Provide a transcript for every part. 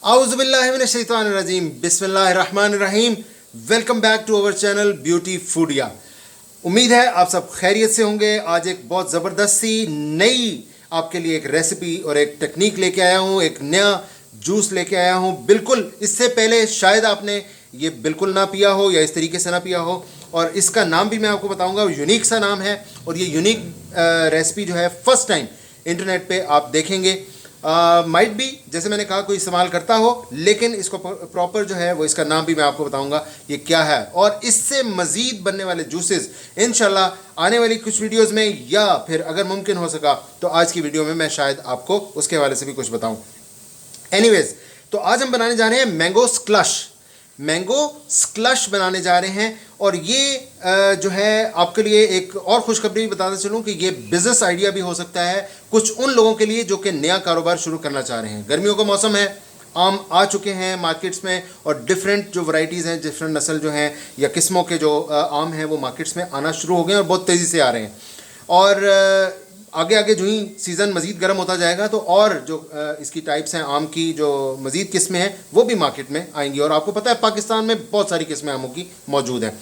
आउज़ुबिल्लाहिमिनश्शैतानिर्रजीम बिस्मिल्लाहिर्रहमानिर्रहीम। Welcome back to our channel Beauty Foodia. उम्मीद है आप सब खैरियत से होंगे। आज एक बहुत ज़बरदस्त सी नई आपके लिए एक रेसिपी और एक टेक्निक लेके आया हूँ, एक नया जूस लेके आया हूँ। बिल्कुल इससे पहले शायद आपने ये बिल्कुल ना पिया हो या इस तरीके से ना पिया हो, और इसका नाम भी मैं आपको बताऊंगा। यूनिक सा नाम है और ये यूनिक रेसिपी जो है फर्स्ट टाइम इंटरनेट पे आप देखेंगे। माइट भी जैसे मैंने कहा कोई इस्तेमाल करता हो, लेकिन इसको प्रॉपर जो है वो इसका नाम भी मैं आपको बताऊंगा ये क्या है। और इससे मज़ीद बनने वाले जूसेस इंशाल्लाह आने वाली कुछ वीडियोस में, या फिर अगर मुमकिन हो सका तो आज की वीडियो में मैं शायद आपको उसके हवाले से भी कुछ बताऊं। एनीवेज, तो आज हम बनाने जा रहे हैं मैंगो स्क्लश बनाने जा रहे हैं। और ये जो है आपके लिए एक और खुशखबरी बताते चलूं कि ये बिजनेस आइडिया भी हो सकता है कुछ उन लोगों के लिए जो कि नया कारोबार शुरू करना चाह रहे हैं। गर्मियों का मौसम है, आम आ चुके हैं मार्केट्स में, और डिफरेंट जो वैरायटीज़ हैं, डिफरेंट नस्ल जो हैं या किस्मों के जो आम हैं वो मार्केट्स में आना शुरू हो गए हैं और बहुत तेज़ी से आ रहे हैं। और आगे आगे जो ही सीज़न मज़ीद गर्म होता जाएगा तो और जो इसकी टाइप्स हैं आम की, जो मज़ीद किस्में हैं वो भी मार्केट में आएंगी। और आपको पता है पाकिस्तान में बहुत सारी किस्में आमों की मौजूद हैं।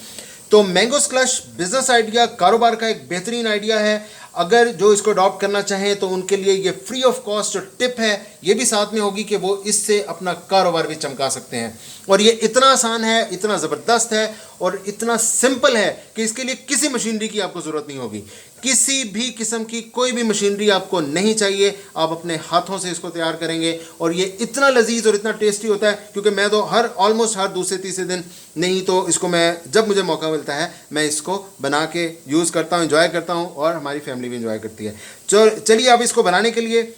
तो मैंगो स्क्लश बिजनेस आइडिया, कारोबार का एक बेहतरीन आइडिया है। अगर जो इसको अडॉप्ट करना चाहें तो उनके लिए ये फ्री ऑफ कॉस्ट टिप है, ये भी साथ में होगी कि वो इससे अपना कारोबार भी चमका सकते हैं। और ये इतना आसान है, इतना ज़बरदस्त है और इतना सिंपल है कि इसके लिए किसी मशीनरी की आपको ज़रूरत नहीं होगी। किसी भी किस्म की कोई भी मशीनरी आपको नहीं चाहिए, आप अपने हाथों से इसको तैयार करेंगे। और ये इतना लजीज और इतना टेस्टी होता है क्योंकि मैं तो ऑलमोस्ट हर दूसरे तीसरे दिन, नहीं तो इसको मैं जब मुझे मौका मिलता है मैं इसको बना के यूज़ करता हूँ, एंजॉय करता हूँ, और हमारी फैमिली भी एंजॉय करती है। चलिए अब इसको बनाने के लिए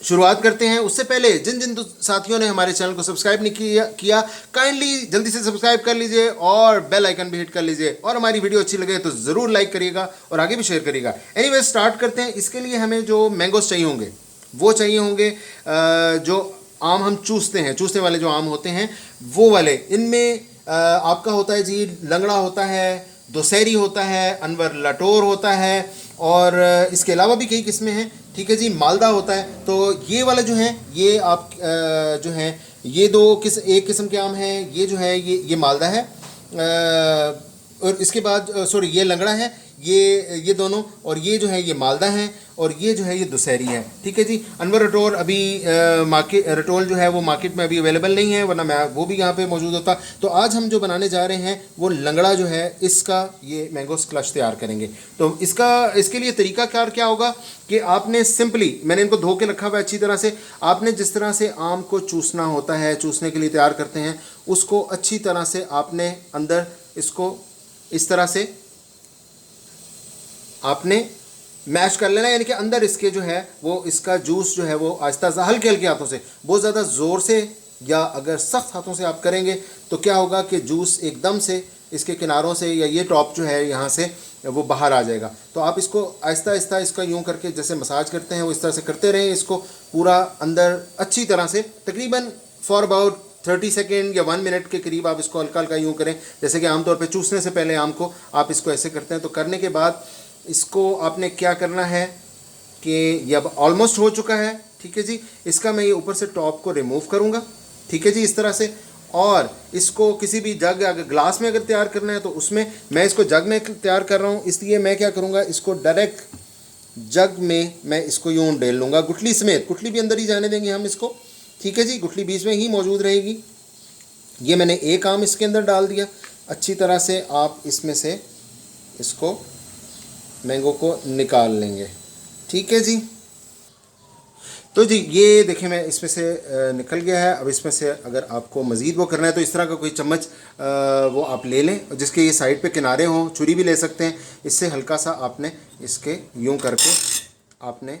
शुरुआत करते हैं। उससे पहले जिन जिन साथियों ने हमारे चैनल को सब्सक्राइब नहीं किया काइंडली जल्दी से सब्सक्राइब कर लीजिए और बेल आइकन भी हिट कर लीजिए। और हमारी वीडियो अच्छी लगे तो ज़रूर लाइक करिएगा और आगे भी शेयर करिएगा। एनीवे स्टार्ट करते हैं। इसके लिए हमें जो मैंगोस चाहिए होंगे वो चाहिए होंगे जो आम हम चूसने वाले जो आम होते हैं वो वाले। इनमें आपका होता है जी लंगड़ा होता है, दशहरी होता है, अनवर लटोर होता है, और इसके अलावा भी कई किस्में हैं। ठीक है जी, मालदा होता है। तो ये वाला जो है ये आप जो हैं ये एक किस्म के आम हैं। ये जो है ये मालदा है, और इसके बाद सॉरी ये लंगड़ा है, ये दोनों, और ये जो है ये मालदा है, और ये जो है ये दुशहरी है। ठीक है जी। अनवर रटोर अभी रटोल जो है वो मार्केट में अभी अवेलेबल नहीं है, वरना मैं वो भी यहाँ पे मौजूद होता। तो आज हम जो बनाने जा रहे हैं वो लंगड़ा जो है, इसका ये मैंगो स्क्लश तैयार करेंगे। तो इसके लिए तरीका क्या होगा कि आपने सिंपली, मैंने इनको धो के रखा हुआ है अच्छी तरह से। आपने जिस तरह से आम को चूसना होता है, चूसने के लिए तैयार करते हैं, उसको अच्छी तरह से आपने अंदर इसको इस तरह से आपने मैश कर लेना, यानी कि अंदर इसके जो है वो इसका जूस जो है वो आहिस्ता हल्के हल्के हाथों से, बहुत ज़्यादा ज़ोर से या अगर सख्त हाथों से आप करेंगे तो क्या होगा कि जूस एकदम से इसके किनारों से या ये टॉप जो है यहाँ से वो बाहर आ जाएगा। तो आप इसको आहिस्ता आहिस्ता इसका यूँ करके जैसे मसाज करते हैं वो इस तरह से करते रहें, इसको पूरा अंदर अच्छी तरह से, तकरीबन फॉर अबाउट 30 सेकेंड या 1 मिनट के करीब आप इसको हल्का हल्का यूँ करें, जैसे कि आमतौर पे चूसने से पहले आम को आप इसको ऐसे करते हैं। तो करने के बाद इसको आपने क्या करना है कि ये अब ऑलमोस्ट हो चुका है। ठीक है जी। इसका मैं ये ऊपर से टॉप को रिमूव करूँगा। ठीक है जी, इस तरह से। और इसको किसी भी जग, अगर ग्लास में अगर तैयार करना है तो उसमें, मैं इसको जग में तैयार कर रहा हूँ, इसलिए मैं क्या करूँगा, इसको डायरेक्ट जग में मैं इसको यूँ डेल लूँगा, गुठली समेत। गुठली भी अंदर ही जाने देंगे हम इसको। ठीक है जी, गुठली बीच में ही मौजूद रहेगी। ये मैंने एक आम इसके अंदर डाल दिया। अच्छी तरह से आप इसमें से इसको मैंगो को निकाल लेंगे। ठीक है जी। तो जी ये देखें मैं इसमें से निकल गया है। अब इसमें से अगर आपको मज़ीद वो करना है तो इस तरह का कोई चम्मच वो आप ले लें जिसके ये साइड पे किनारे हों, छुरी भी ले सकते हैं। इससे हल्का सा आपने इसके यूं करके आपने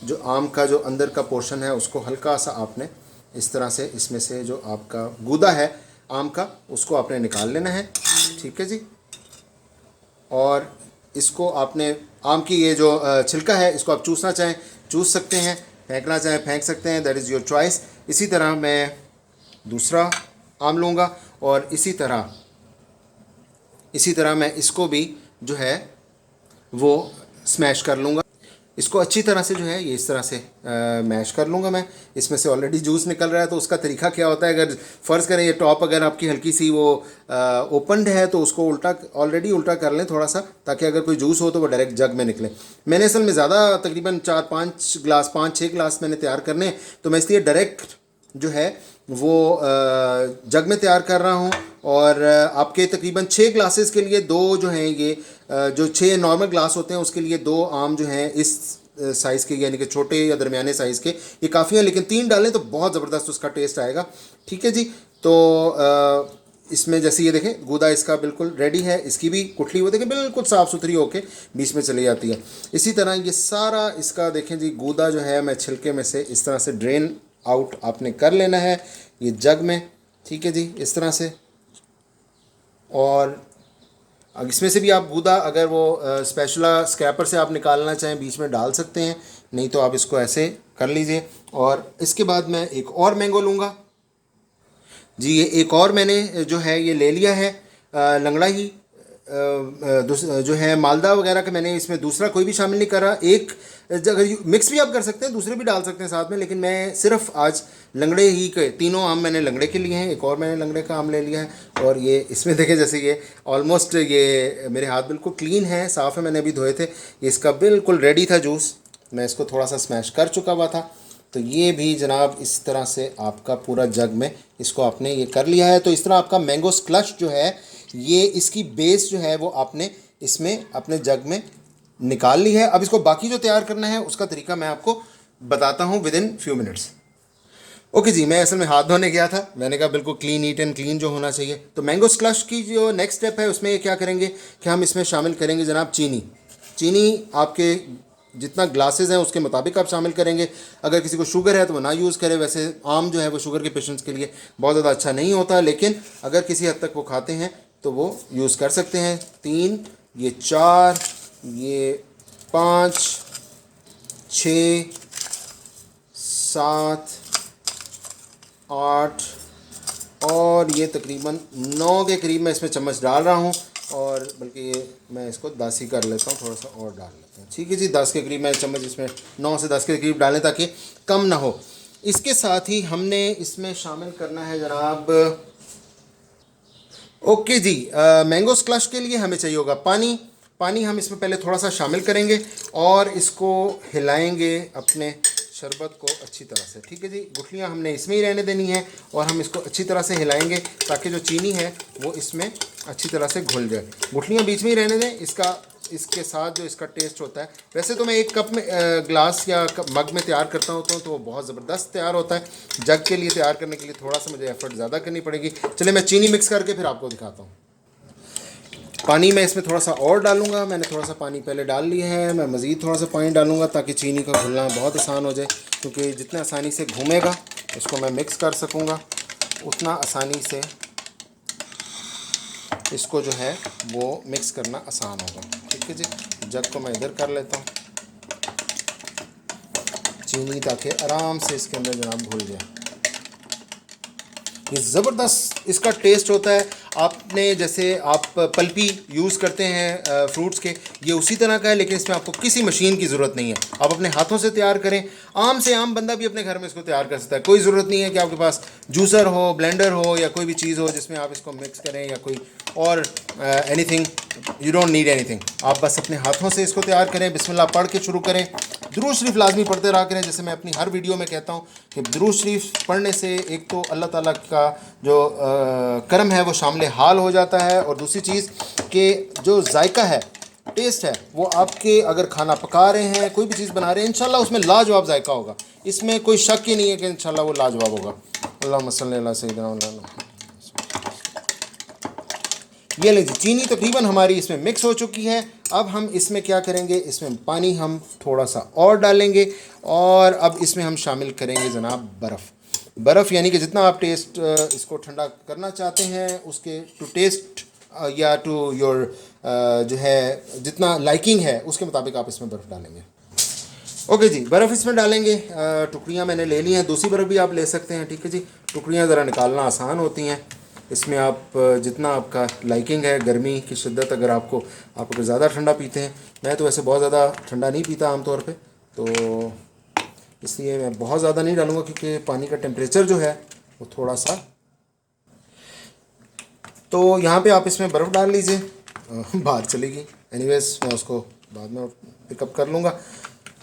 जो आम का जो अंदर का पोर्शन है उसको हल्का सा आपने इस तरह से इसमें से जो आपका गूदा है आम का उसको आपने निकाल लेना है। ठीक है जी। और इसको आपने आम की ये जो छिलका है इसको आप चूसना चाहें चूस सकते हैं, फेंकना चाहें फेंक सकते हैं, दैट इज़ योर चॉइस। इसी तरह मैं दूसरा आम लूँगा और इसी तरह मैं इसको भी जो है वो स्मैश कर लूँगा। इसको अच्छी तरह से जो है ये इस तरह से मैश कर लूँगा मैं। इसमें से ऑलरेडी जूस निकल रहा है, तो उसका तरीका क्या होता है, अगर फ़र्ज़ करें ये टॉप अगर आपकी हल्की सी वो ओपनड है तो उसको ऑलरेडी उल्टा कर लें थोड़ा सा, ताकि अगर कोई जूस हो तो वो डायरेक्ट जग में निकले। मैंने असल में ज़्यादा तकरीबन 5-6 गिलास मैंने तैयार करने हैं, तो मैं इसलिए डायरेक्ट जो है वो जग में तैयार कर रहा हूँ। और आपके तकरीबन 6 ग्लासेस के लिए 2 जो हैं ये जो 6 नॉर्मल ग्लास होते हैं उसके लिए 2 आम जो हैं इस साइज़ के, यानी कि छोटे या दरमियाने साइज़ के, ये काफ़ी हैं, लेकिन 3 डालें तो बहुत ज़बरदस्त उसका टेस्ट आएगा। ठीक है जी। तो इसमें जैसे ये देखें गूदा इसका बिल्कुल रेडी है, इसकी भी गुठली वो देखें बिल्कुल साफ़ सुथरी होके बीच में चली जाती है। इसी तरह ये सारा इसका देखें जी गूदा जो है मैं छिलके में से इस तरह से ड्रेन आउट आपने कर लेना है ये जग में। ठीक है जी, इस तरह से। और इसमें से भी आप गूदा अगर वो स्पैचुला स्क्रैपर से आप निकालना चाहें बीच में डाल सकते हैं, नहीं तो आप इसको ऐसे कर लीजिए। और इसके बाद मैं एक और मैंगो लूँगा जी। ये एक और मैंने जो है ये ले लिया है लंगड़ा ही जो है मालदा वगैरह का मैंने इसमें दूसरा कोई भी शामिल नहीं करा। एक अगर मिक्स भी आप कर सकते हैं, दूसरे भी डाल सकते हैं साथ में, लेकिन मैं सिर्फ आज लंगड़े ही के 3 आम मैंने लंगड़े के लिए हैं। एक और मैंने लंगड़े का आम ले लिया है। और ये इसमें देखें जैसे ये ऑलमोस्ट ये मेरे हाथ बिल्कुल क्लीन है, साफ़ है, मैंने अभी धोए थे। इसका बिल्कुल रेडी था जूस, मैं इसको थोड़ा सा स्मैश कर चुका हुआ था। तो ये भी जनाब इस तरह से आपका पूरा जग में इसको आपने ये कर लिया है। तो इस तरह आपका मैंगो स्क्लश जो है ये इसकी बेस जो है वो आपने इसमें अपने जग में निकाल ली है। अब इसको बाकी जो तैयार करना है उसका तरीका मैं आपको बताता हूँ within few minutes. Okay जी, मैं असल में हाथ धोने गया था, मैंने कहा बिल्कुल क्लीन ईट एंड क्लीन जो होना चाहिए। तो मैंगो स्क्लश की जो नेक्स्ट स्टेप है उसमें क्या करेंगे कि हम इसमें शामिल करेंगे जनाब चीनी। चीनी आपके जितना ग्लासेस हैं उसके मुताबिक आप शामिल करेंगे। अगर किसी को शुगर है तो वो ना यूज़ करे, वैसे आम जो है वो शुगर के पेशेंट्स के लिए बहुत ज़्यादा अच्छा नहीं होता, लेकिन अगर किसी हद तक वो खाते हैं तो वो यूज़ कर सकते हैं। 3, ये 4, ये 5, 6, 7, 8 और ये तकरीबन 9 के करीब मैं इसमें चम्मच डाल रहा हूँ। और बल्कि ये मैं इसको 10 ही कर लेता हूँ, थोड़ा सा और डाल लेते हैं। ठीक है जी, 10 के करीब मैं चम्मच इसमें 9 से 10 के करीब डालें ताकि कम ना हो। इसके साथ ही हमने इसमें शामिल करना है जनाब, ओके जी, मैंगो स्क्लश के लिए हमें चाहिए होगा पानी। पानी हम इसमें पहले थोड़ा सा शामिल करेंगे और इसको हिलाएंगे अपने शरबत को अच्छी तरह से। ठीक है जी, गुठलियाँ हमने इसमें ही रहने देनी है और हम इसको अच्छी तरह से हिलाएंगे ताकि जो चीनी है वो इसमें अच्छी तरह से घुल जाए। गुठलियाँ बीच में ही रहने दें, इसके साथ जो इसका टेस्ट होता है, वैसे तो मैं एक कप में ग्लास या मग में तैयार करता हूँ तो वो बहुत ज़बरदस्त तैयार होता है। जग के लिए तैयार करने के लिए थोड़ा सा मुझे एफर्ट ज़्यादा करनी पड़ेगी। चलिए मैं चीनी मिक्स करके फिर आपको दिखाता हूँ। पानी मैं इसमें थोड़ा सा और डालूंगा, मैंने थोड़ा सा पानी पहले डाल लिया है, मैं मज़ीद थोड़ा सा पानी डालूंगा ताकि चीनी का घुलना बहुत आसान हो जाए, क्योंकि जितना आसानी से घूमेगा इसको मैं मिक्स कर सकूंगा उतना आसानी से इसको जो है वो मिक्स करना आसान होगा। ठीक है जी, जग को मैं इधर कर लेता हूँ चीनी ताकि आराम से इसके अंदर जनाब घुल जाए। ये ज़बरदस्त इसका टेस्ट होता है। आपने जैसे आप पल्पी यूज़ करते हैं फ्रूट्स के, ये उसी तरह का है, लेकिन इसमें आपको किसी मशीन की ज़रूरत नहीं है, आप अपने हाथों से तैयार करें। आम से आम बंदा भी अपने घर में इसको तैयार कर सकता है। कोई ज़रूरत नहीं है कि आपके पास जूसर हो, ब्लेंडर हो या कोई भी चीज़ हो जिसमें आप इसको मिक्स करें या कोई और anything. You don't need anything, आप बस अपने हाथों से इसको तैयार करें। बिस्मिल्लाह पढ़ के शुरू करें, दुरूद शरीफ लाजमी पढ़ते रहा करें। जैसे मैं अपनी हर वीडियो में कहता हूँ कि दुरूद शरीफ पढ़ने से एक तो अल्लाह ताला का जो करम है वो शामिल हाल हो जाता है, और दूसरी चीज़ कि जो जायका है, टेस्ट है, वो आपके अगर खाना पका रहे हैं, कोई भी चीज़ बना रहे हैं, इंशाल्लाह उसमें लाजवाब जायका होगा। इसमें कोई शक ही नहीं है कि इंशाल्लाह वो लाजवाब होगा। अल्लाहुम्मा सल्ली अला सय्यिदिना। ये लीजिए चीनी तकरीबन हमारी इसमें मिक्स हो चुकी है। अब हम इसमें क्या करेंगे, इसमें पानी हम थोड़ा सा और डालेंगे और अब इसमें हम शामिल करेंगे जनाब बर्फ़, यानी कि जितना आप टेस्ट इसको ठंडा करना चाहते हैं उसके टू टेस्ट या टू योर जो है जितना लाइकिंग है उसके मुताबिक आप इसमें बर्फ़ डालेंगे। ओके जी, बर्फ़ इसमें डालेंगे। टुकड़ियाँ मैंने ले ली हैं, दूसरी बर्फ़ भी आप ले सकते हैं। ठीक है जी, टुकड़ियाँ ज़रा निकालना आसान होती हैं। इसमें आप जितना आपका लाइकिंग है, गर्मी की शिद्दत अगर आप अगर ज़्यादा ठंडा पीते हैं, मैं तो वैसे बहुत ज़्यादा ठंडा नहीं पीता आमतौर पे, तो इसलिए मैं बहुत ज़्यादा नहीं डालूँगा क्योंकि पानी का टेम्परेचर जो है वो थोड़ा सा। तो यहाँ पे आप इसमें बर्फ़ डाल लीजिए। बाहर चलेगी, एनीवेज मैं उसको बाद में पिकअप कर लूँगा।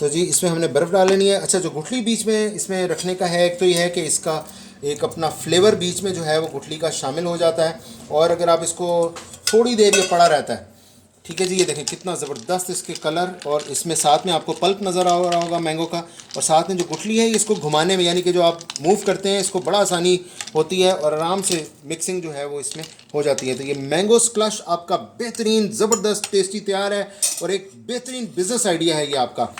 तो जी इसमें हमने बर्फ़ डाल लेनी है। अच्छा, जो गुठली बीच में इसमें रखने का है, एक तो ये है कि इसका एक अपना फ्लेवर बीच में जो है वो गुठली का शामिल हो जाता है, और अगर आप इसको थोड़ी देर ये पड़ा रहता है, ठीक है जी। ये देखें कितना ज़बरदस्त इसके कलर, और इसमें साथ में आपको पल्प नज़र आ रहा होगा मैंगो का, और साथ में जो गुठली है इसको घुमाने में, यानी कि जो आप मूव करते हैं इसको बड़ा आसानी होती है और आराम से मिक्सिंग जो है वो इसमें हो जाती है। तो ये मैंगो स्क्लश आपका बेहतरीन ज़बरदस्त टेस्टी तैयार है, और एक बेहतरीन बिज़नेस आइडिया है ये आपका।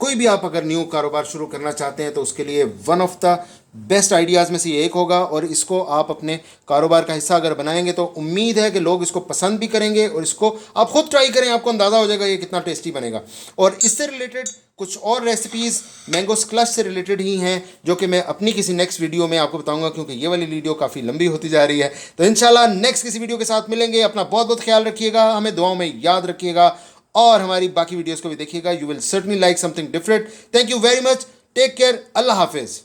कोई भी आप अगर न्यू कारोबार शुरू करना चाहते हैं तो उसके लिए one of the best ideas में से ये एक होगा, और इसको आप अपने कारोबार का हिस्सा अगर बनाएंगे तो उम्मीद है कि लोग इसको पसंद भी करेंगे, और इसको आप खुद ट्राई करें, आपको अंदाज़ा हो जाएगा ये कितना टेस्टी बनेगा। और इससे रिलेटेड कुछ और रेसिपीज़ मैंगो स्क्लश से रिलेटेड ही हैं जो कि मैं अपनी किसी नेक्स्ट वीडियो में आपको बताऊंगा, क्योंकि ये वाली वीडियो काफ़ी लंबी होती जा रही है। तो इंशाल्लाह नेक्स्ट किसी वीडियो के साथ मिलेंगे। अपना बहुत बहुत ख्याल रखिएगा, हमें दुआओं में याद रखिएगा, और हमारी बाकी वीडियोज़ को भी देखिएगा। You will certainly like something different. Thank you very much, take care, अल्लाह हाफिज़।